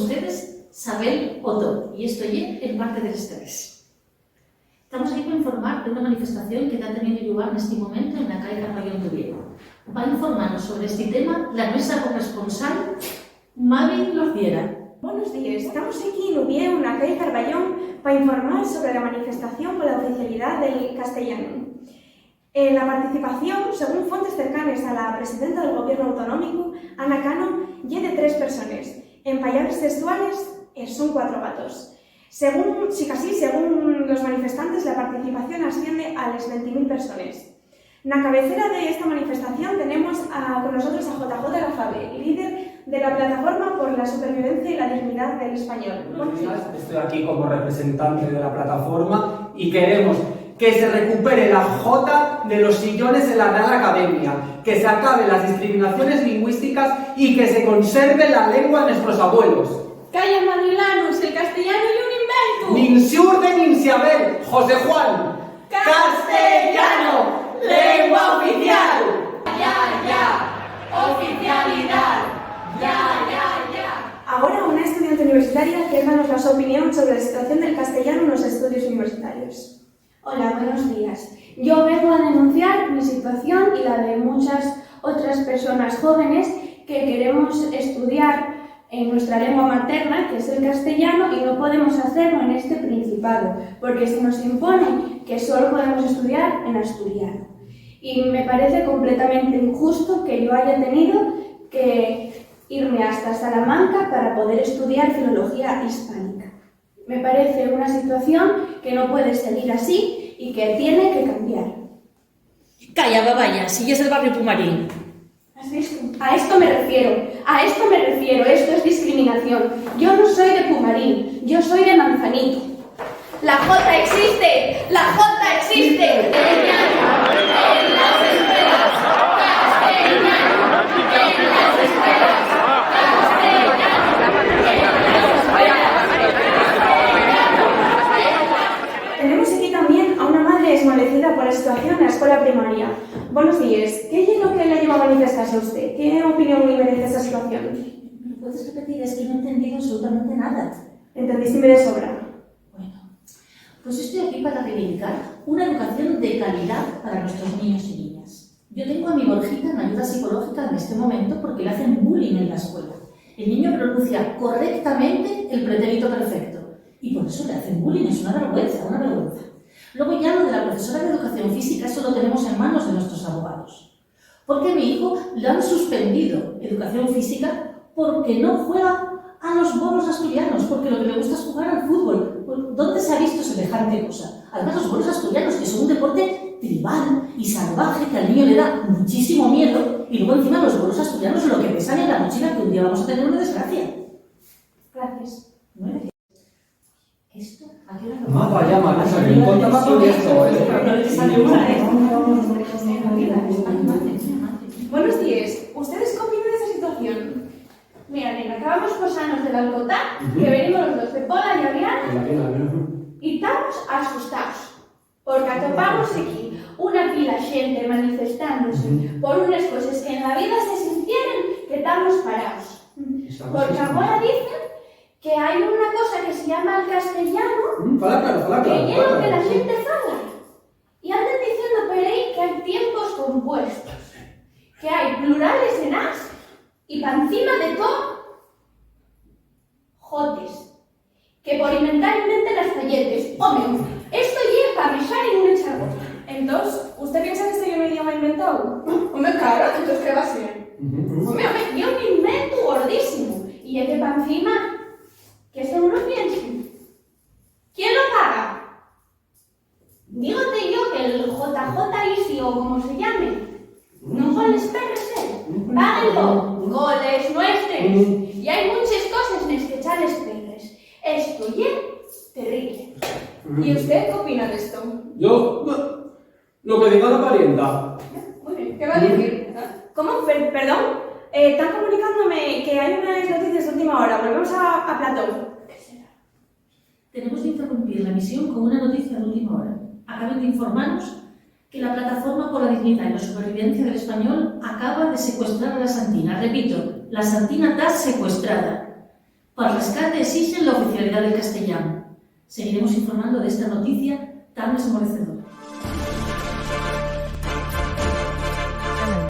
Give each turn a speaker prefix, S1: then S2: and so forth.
S1: ustedes, Sabel Otto, y esto es en parte del estrés. Estamos aquí para informar de una manifestación que está teniendo lugar en este momento en la calle Carpallón de Oviedo. Va a informarnos sobre este tema la nuestra corresponsal, Mavi Lociera.
S2: Buenos días, estamos aquí en Oviedo, en la calle Carballón, para informar sobre la manifestación por la oficialidad del castellano. La participación, según fuentes cercanas a la presidenta del Gobierno autonómico, Ana Cano, es de 3 personas. En palabras textuales, son 4 gatos. Según los manifestantes, la participación asciende a las 20.000 personas. En la cabecera de esta manifestación tenemos con nosotros a JJ Lafabe, líder de la Plataforma por la Supervivencia y la Dignidad del Español.
S3: Buenos días, estoy aquí como representante de la plataforma y queremos que se recupere la J de los sillones en la Real Academia, que se acaben las discriminaciones lingüísticas y que se conserve la lengua de nuestros abuelos.
S2: ¡Calla, Madrilanus! ¡El castellano y un invento!
S3: ¡Ninsurde ninsiaber! ¡José Juan! ¡Castellano! ¡Lengua oficial!
S4: ¡Ya! ¡Oficialidad! ¡Ya!
S2: Ahora una estudiante universitaria que darnos la su opinión sobre la situación del castellano en los estudios universitarios.
S5: Hola, buenos días. Yo vengo a denunciar mi situación y la de muchas otras personas jóvenes que queremos estudiar en nuestra lengua materna, que es el castellano, y no podemos hacerlo en este Principado, porque se nos impone que solo podemos estudiar en asturiano. Y me parece completamente injusto que yo haya tenido que irme hasta Salamanca para poder estudiar filología hispánica. Me parece una situación que no puede seguir así y que tiene que cambiar.
S1: Calla, babaya, si es el barrio Pumarín.
S5: ¿Has visto? A esto me refiero, esto es discriminación. Yo no soy de Pumarín, yo soy de Manzanito. ¡La J existe! ¡La J existe!
S2: Tenemos aquí también a una madre desmolecida por la situación en la escuela primaria. Buenos días. ¿Qué es lo que le lleva a manifestarse a usted? ¿Qué opinión le merece esta situación?
S1: ¿Me puedes repetir? Es que no he entendido absolutamente nada.
S2: Entendiste de sobra.
S1: Bueno, pues estoy aquí para reivindicar una educación de calidad para nuestros niños y niñas. Yo tengo a mi Borjita en ayuda psicológica en este momento porque le hacen bullying en la escuela. El niño pronuncia correctamente el pretérito perfecto y por eso le hacen bullying, es una vergüenza, una vergüenza. Luego ya lo de la profesora de educación física, eso lo tenemos en manos de nuestros abogados. Porque a mi hijo le han suspendido educación física porque no juega a los bolos asturianos, porque lo que le gusta es jugar al fútbol. ¿Dónde se ha visto semejante cosa? Además, los bolos asturianos, que son un deporte tribal y salvaje, que al niño le da muchísimo miedo, y luego encima los bolos asturianos lo que pesan en la mochila, que un día vamos a tener una desgracia.
S5: Gracias.
S1: ¿No es? ¿Esto? ¿A qué hora lo
S3: Más vaya, Manusa, que no contaba con esto,
S2: Buenos días. ¿Ustedes qué opinan de esta situación?
S5: Mira, nena, acabamos posarnos del Alcotá, que venimos los dos de Pola y Aviana, y estamos asustados, porque atopamos aquí una pila de xente manifestándose por unas cosas que en la vida se sintieran que estamos parados. Porque ahora dicen que hay una cosa que se llama el castellano, que es lo que la gente fala. Y andan diciendo por ahí que hay tiempos compuestos, que hay plurales en as, y para encima de todo, jotes, que por inventar inventen las folletes. Hombre, esto llega para mechar en una chargota.
S2: Entonces, ¿usted piensa que este es un idioma inventado? Hombre, claro, entonces ¿qué va a ser?
S5: Hombre, yo me invento gordísimo. Y es que para encima, que esto uno piense. ¿Quién lo paga? Dígote yo que el JJ Isi o como se llame, no con les perres, páguenlo, goles nuestros. Y hay muchas cosas en las que echar les perres. Esto es terrible.
S2: ¿Y usted qué opina de esto?
S3: Yo, lo que diga la parienta.
S2: Muy bien, ¿qué va a decir? ¿Cómo? Perdón. Están comunicándome que hay unas noticias de última hora. Volvemos a Platón.
S1: ¿Qué será? Tenemos que interrumpir la emisión con una noticia de última hora. Acaban de informarnos que la Plataforma por la Dignidad y la Supervivencia del Español acaba de secuestrar a la Santina. Repito, la Santina está secuestrada. Para el rescate exigen la oficialidad del castellano. Seguiremos informando de esta noticia tan esmorecedora.